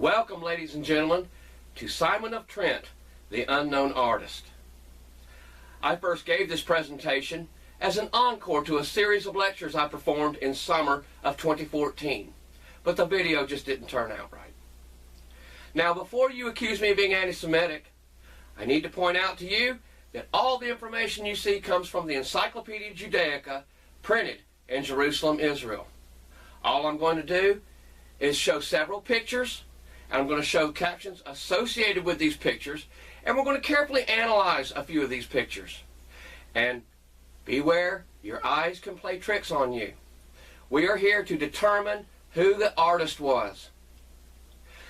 Welcome, ladies and gentlemen, to Simon of Trent, the Unknown Artist. I first gave this presentation as an encore to a series of lectures I performed in summer of 2014, but the video just didn't turn out right. Now, before you accuse me of being anti-Semitic, I need to point out to you that all the information you see comes from the Encyclopedia Judaica, printed in Jerusalem, Israel. All I'm going to do is show several pictures, and I'm going to show captions associated with these pictures, and we're going to carefully analyze a few of these pictures. And beware, your eyes can play tricks on you. We are here to determine who the artist was.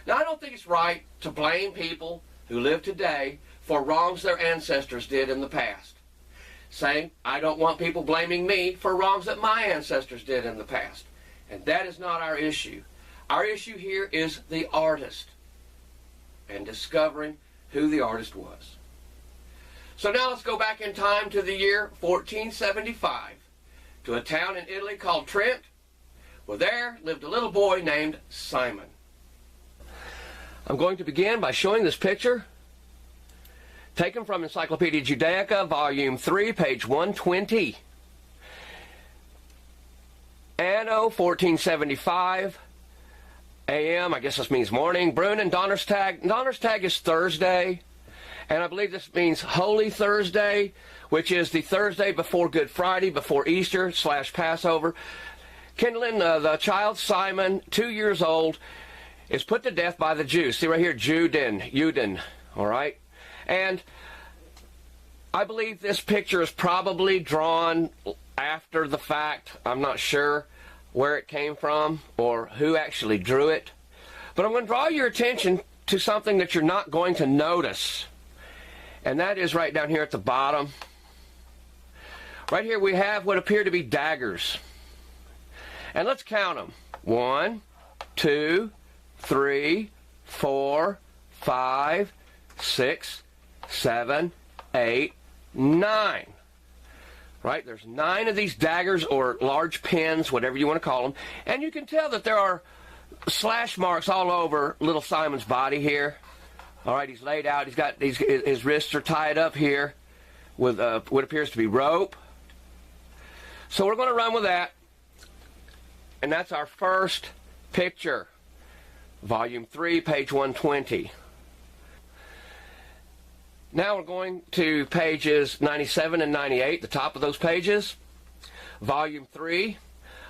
Now, I don't think it's right to blame people who live today for wrongs their ancestors did in the past. Saying, I don't want people blaming me for wrongs that my ancestors did in the past. And that is not our issue. Our issue here is the artist and discovering who the artist was. So now let's go back in time to the year 1475 to a town in Italy called Trent, where there lived a little boy named Simon. I'm going to begin by showing this picture taken from Encyclopedia Judaica, Volume 3, page 120. Anno 1475 a.m., I guess this means morning, Brunnen Donnerstag. Donnerstag is Thursday, and I believe this means Holy Thursday, which is the Thursday before Good Friday, before Easter / Passover. Kindling, the child Simon, 2 years old, is put to death by the Jews. See right here, Juden, all right? And I believe this picture is probably drawn after the fact. I'm not sure where it came from or who actually drew it. But I'm going to draw your attention to something that you're not going to notice. And that is right down here at the bottom. Right here we have what appear to be daggers. And let's count them. 1, 2, 3, 4, 5, 6, 7, 8, 9. Right? There's 9 of these daggers or large pins, whatever you want to call them. And you can tell that there are slash marks all over little Simon's body here. All right, he's laid out. He's got his wrists are tied up here with what appears to be rope. So we're going to run with that. And that's our first picture. Volume 3, page 120. Now we're going to pages 97 and 98, the top of those pages. Volume 3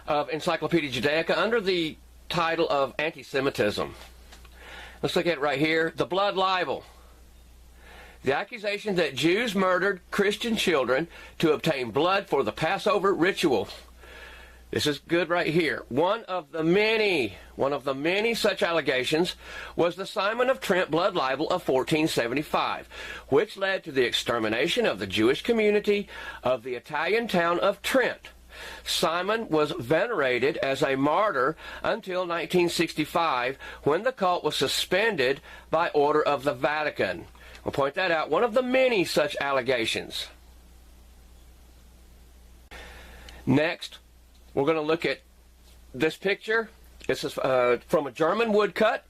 of Encyclopedia Judaica under the title of Anti-Semitism. Let's look at it right here. The blood libel. The accusation that Jews murdered Christian children to obtain blood for the Passover ritual. This is good right here. One of the many such allegations was the Simon of Trent blood libel of 1475, which led to the extermination of the Jewish community of the Italian town of Trent. Simon was venerated as a martyr until 1965, when the cult was suspended by order of the Vatican. We'll point that out. One of the many such allegations. Next, we're going to look at this picture. This is from a German woodcut,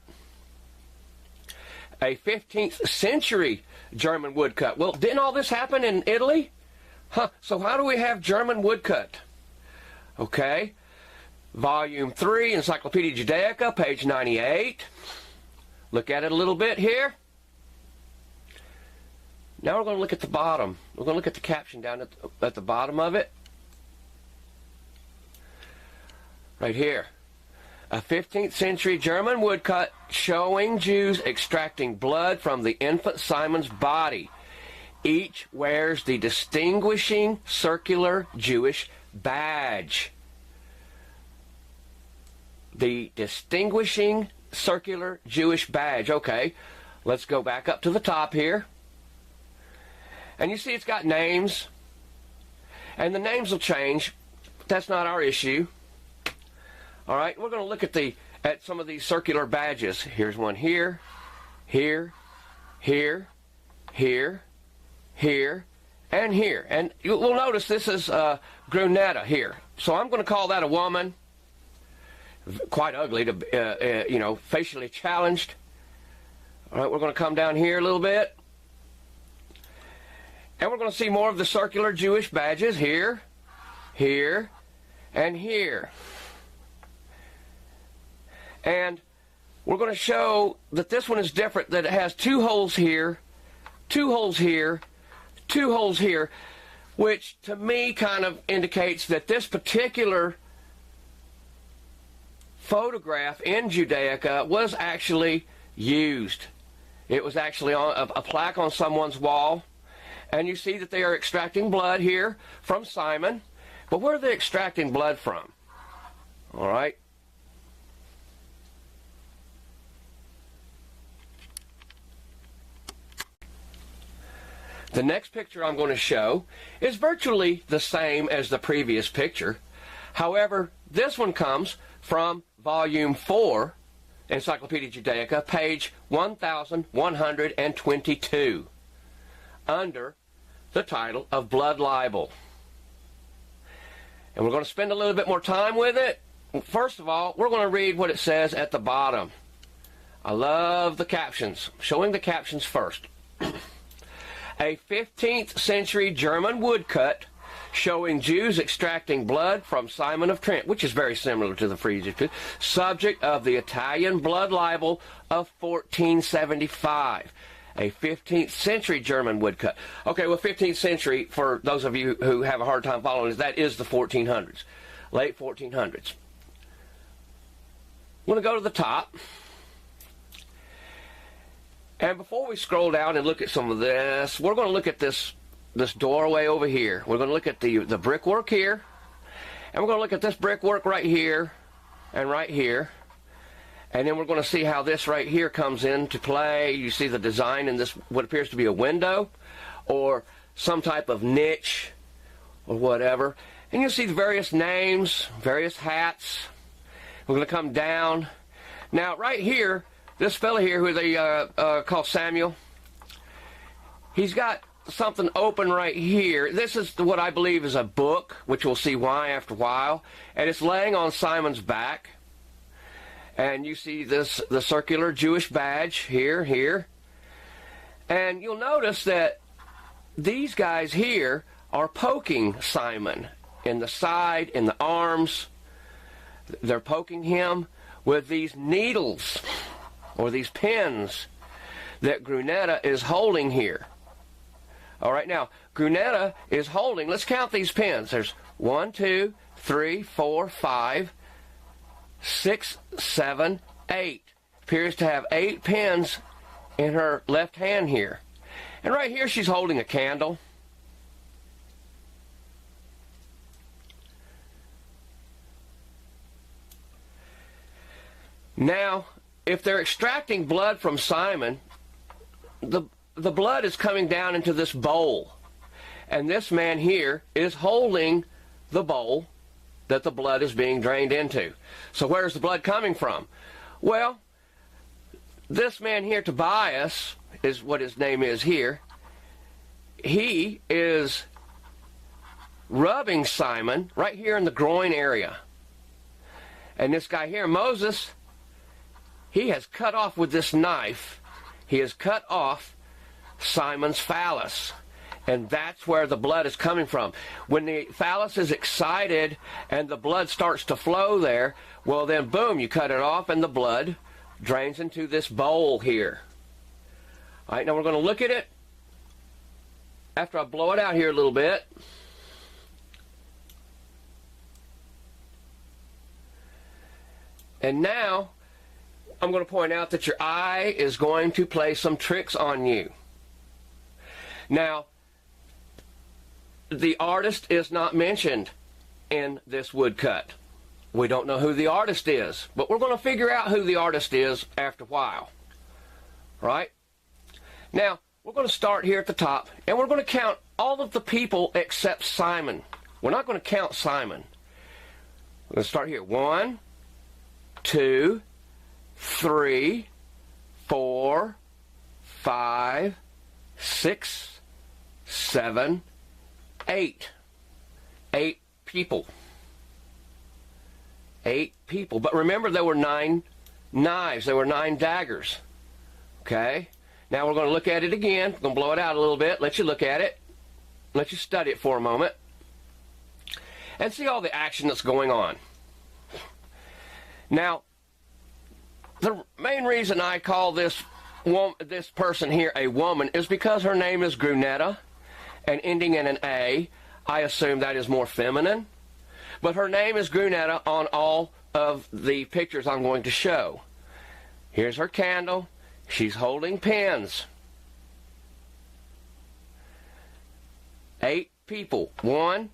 a 15th century German woodcut. Well, didn't all this happen in Italy? So how do we have German woodcut? Okay, Volume 3, Encyclopedia Judaica, page 98. Look at it a little bit here. Now we're going to look at the bottom. We're going to look at the caption down at the bottom of it. Right here. A 15th century German woodcut showing Jews extracting blood from the infant Simon's body. Each wears the distinguishing circular Jewish badge. The distinguishing circular Jewish badge. Okay, let's go back up to the top here. And you see it's got names. And the names will change. But that's not our issue. All right, we're going to look at some of these circular badges. Here's one here, here, here, here, here, and here. And you'll notice this is Grunetta here. So I'm going to call that a woman. Quite ugly, facially challenged. All right, we're going to come down here a little bit. And we're going to see more of the circular Jewish badges here, here, and here. And we're going to show that this one is different, that it has 2 holes here, 2 holes here, 2 holes here, which to me kind of indicates that this particular photograph in Judaica was actually used. It was actually on a plaque on someone's wall. And you see that they are extracting blood here from Simon. But where are they extracting blood from? All right. The next picture I'm going to show is virtually the same as the previous picture. However, this one comes from Volume 4, Encyclopedia Judaica, page 1122, under the title of Blood Libel. And we're going to spend a little bit more time with it. First of all, we're going to read what it says at the bottom. I love the captions. Showing the captions first. A 15th century German woodcut showing Jews extracting blood from Simon of Trent, which is very similar to the Frisian, subject of the Italian blood libel of 1475. A 15th century German woodcut. Okay, well, 15th century, for those of you who have a hard time following this, that is the 1400s, late 1400s. I'm going to go to the top. And before we scroll down and look at some of this, we're going to look at this doorway over here. We're going to look at the brickwork here. And we're going to look at this brickwork right here and right here. And then we're going to see how this right here comes into play. You see the design in this, what appears to be a window or some type of niche or whatever. And you'll see the various names, various hats. We're going to come down. Now, right here, this fella here who they call Samuel, he's got something open right here. This is what I believe is a book, which we'll see why after a while. And it's laying on Simon's back. And you see this, the circular Jewish badge here, here. And you'll notice that these guys here are poking Simon in the side, in the arms. They're poking him with these needles or these pins that Grunetta is holding here. All right, now, Grunetta is holding, let's count these pins. There's 1, 2, 3, 4, 5, 6, 7, 8. Appears to have 8 pins in her left hand here. And right here she's holding a candle. Now, if they're extracting blood from Simon, the blood is coming down into this bowl. And this man here is holding the bowl that the blood is being drained into. So where's the blood coming from? Well, this man here, Tobias, is what his name is here. He is rubbing Simon right here in the groin area. And this guy here, Moses, he has cut off with this knife, he has cut off Simon's phallus. And that's where the blood is coming from. When the phallus is excited and the blood starts to flow there, well then boom, you cut it off and the blood drains into this bowl here. All right, now we're going to look at it after I blow it out here a little bit. And now I'm going to point out that your eye is going to play some tricks on you. Now, the artist is not mentioned in this woodcut. We don't know who the artist is, but we're going to figure out who the artist is after a while. Right? Now, we're going to start here at the top, and we're going to count all of the people except Simon. We're not going to count Simon. We're going to start here. 1, 2, 3, 4, 5, 6, 7, 8. 8 people. 8 people. But remember, there were 9 knives. There were 9 daggers. Okay? Now we're going to look at it again. We're going to blow it out a little bit, let you look at it, let you study it for a moment, and see all the action that's going on. Now, the main reason I call this person here a woman is because her name is Grunetta, and ending in an A. I assume that is more feminine. But her name is Grunetta on all of the pictures I'm going to show. Here's her candle. She's holding pens. 8 people. 1,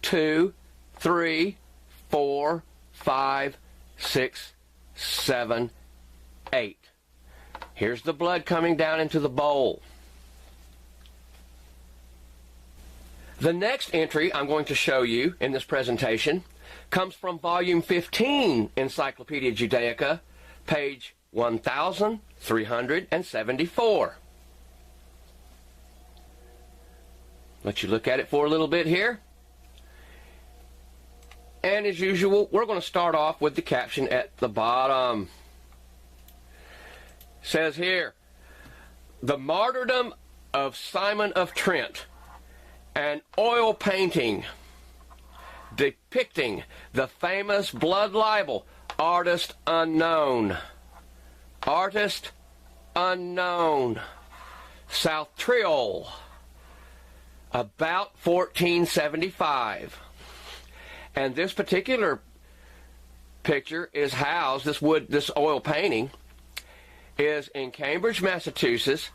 2, 3, 4, 5, 6, 7, 8. Here's the blood coming down into the bowl. The next entry I'm going to show you in this presentation comes from volume 15, Encyclopedia Judaica, page 1374. Let you look at it for a little bit here. And as usual, we're going to start off with the caption at the bottom. It says here, "The Martyrdom of Simon of Trent, an oil painting depicting the famous blood libel, artist unknown. Artist unknown. South Tyrol, about 1475. And this particular picture is housed, this oil painting is in Cambridge, Massachusetts,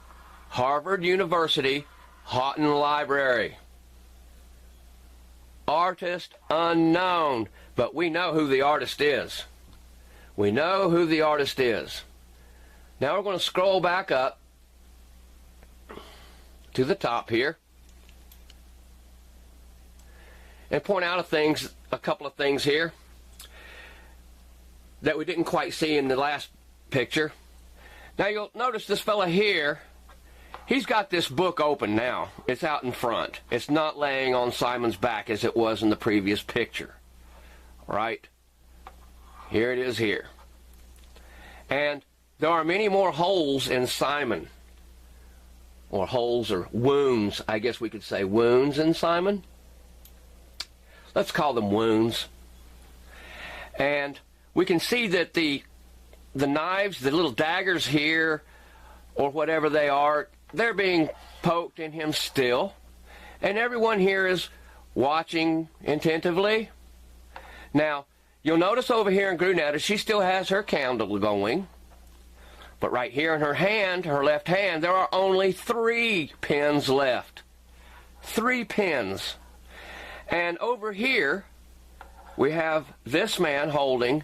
Harvard University, Houghton Library. Artist unknown, but we know who the artist is. We know who the artist is. Now we're going to scroll back up to the top here and point out a couple of things here that we didn't quite see in the last picture. Now you'll notice this fella here, he's got this book open now. It's out in front. It's not laying on Simon's back as it was in the previous picture. All right? Here it is here. And there are many more holes in Simon. Or holes or wounds, I guess we could say wounds in Simon. Let's call them wounds. And we can see that the knives, the little daggers here, or whatever they are, they're being poked in him still. And everyone here is watching attentively. Now, you'll notice over here in Grunetta, she still has her candle going. But right here in her hand, her left hand, there are only 3 pins left. 3 pins. And over here, we have this man holding,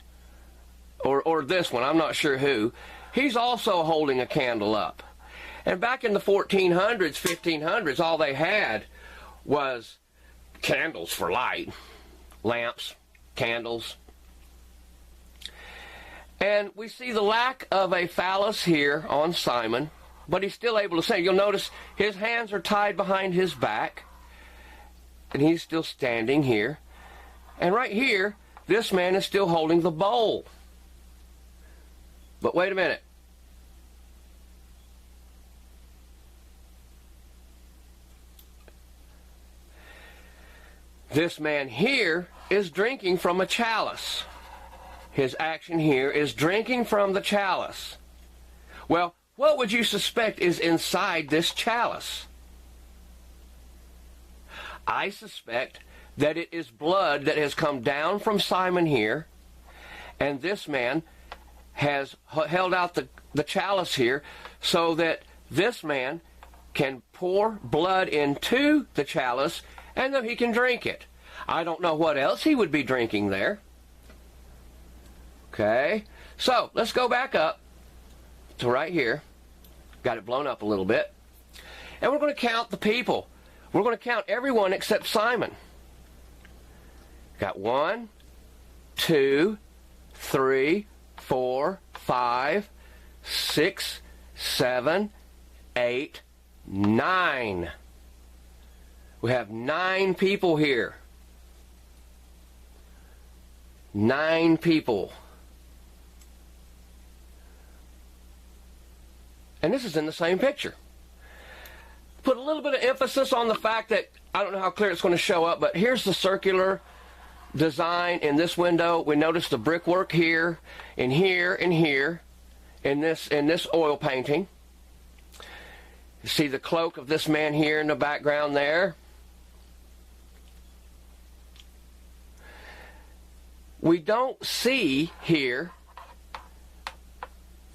or this one, I'm not sure who, he's also holding a candle up. And back in the 1400s, 1500s, all they had was candles for light. Lamps, candles. And we see the lack of a phallus here on Simon, but he's still able to say. You'll notice his hands are tied behind his back, and he's still standing here. And right here, this man is still holding the bowl. But wait a minute. This man here is drinking from a chalice. His action here is drinking from the chalice. Well, what would you suspect is inside this chalice? I suspect that it is blood that has come down from Simon here, and this man has held out the chalice here so that this man can pour blood into the chalice and then he can drink it. I don't know what else he would be drinking there. Okay, so let's go back up to right here. Got it blown up a little bit. And we're going to count the people. We're going to count everyone except Simon. Got 1, 2, 3, 4, 5, 6, 7, 8, 9. We have 9 people here. 9 people. And this is in the same picture. Put a little bit of emphasis on the fact that, I don't know how clear it's going to show up, but here's the circular design in this window. We notice the brickwork here, and here, and here, in this oil painting. You see the cloak of this man here in the background there. We don't see here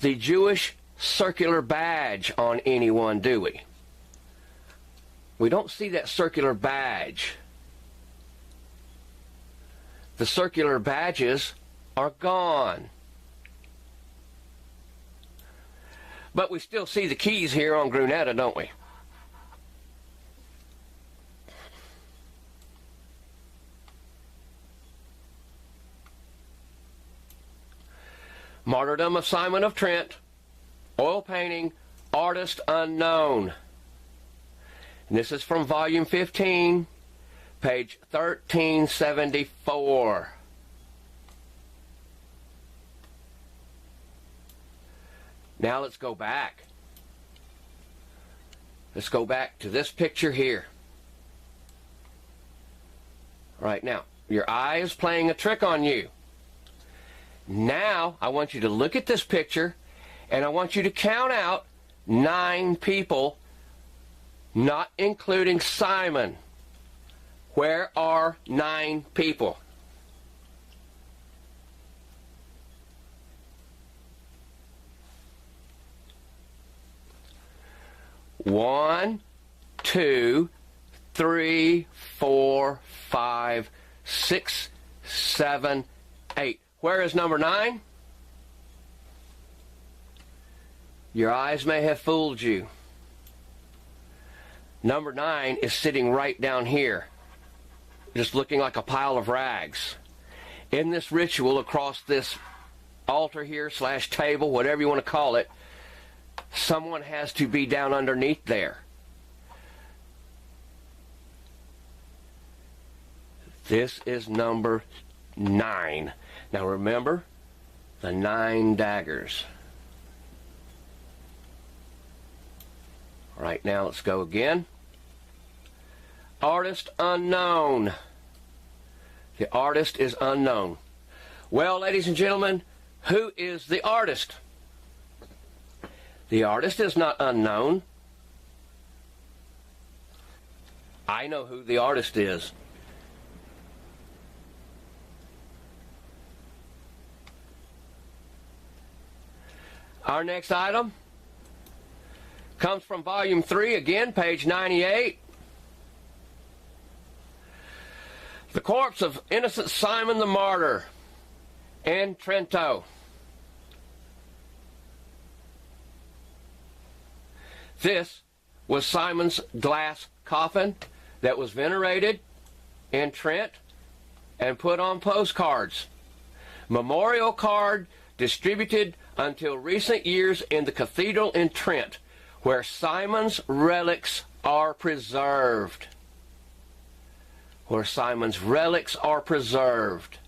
the Jewish circular badge on anyone, do we? We don't see that circular badge. The circular badges are gone. But we still see the keys here on Grunetta, don't we? Martyrdom of Simon of Trent, oil painting, artist unknown. And this is from volume 15, page 1374. Now let's go back. Let's go back to this picture here. All right, now, your eye is playing a trick on you. Now, I want you to look at this picture, and I want you to count out 9 people, not including Simon. Where are 9 people? One, 2, 3, 4, 5, 6, 7, 8. Where is number 9? Your eyes may have fooled you. Number 9 is sitting right down here, just looking like a pile of rags. In this ritual across this altar here, / table, whatever you want to call it, someone has to be down underneath there. This is number 9. Now remember, the 9 daggers. All right, now let's go again. Artist unknown. The artist is unknown. Well, ladies and gentlemen, who is the artist? The artist is not unknown. I know who the artist is. Our next item comes from volume 3, again, page 98. The corpse of innocent Simon the Martyr in Trento. This was Simon's glass coffin that was venerated in Trent and put on postcards. Memorial card distributed until recent years in the cathedral in Trent, where Simon's relics are preserved. Where Simon's relics are preserved.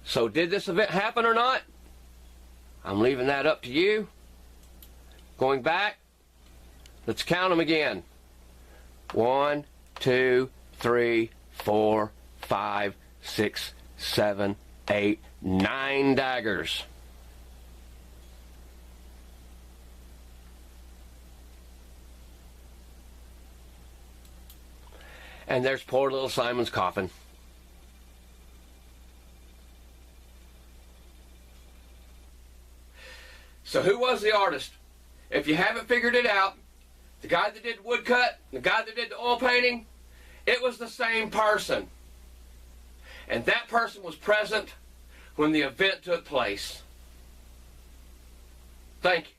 So did this event happen or not? I'm leaving that up to you. Going back, let's count them again. 1, 2, 3, 4, 5, 6, 7, 8, 9 daggers. And there's poor little Simon's coffin. So who was the artist? If you haven't figured it out, the guy that did woodcut, the guy that did the oil painting, it was the same person. And that person was present when the event took place. Thank you.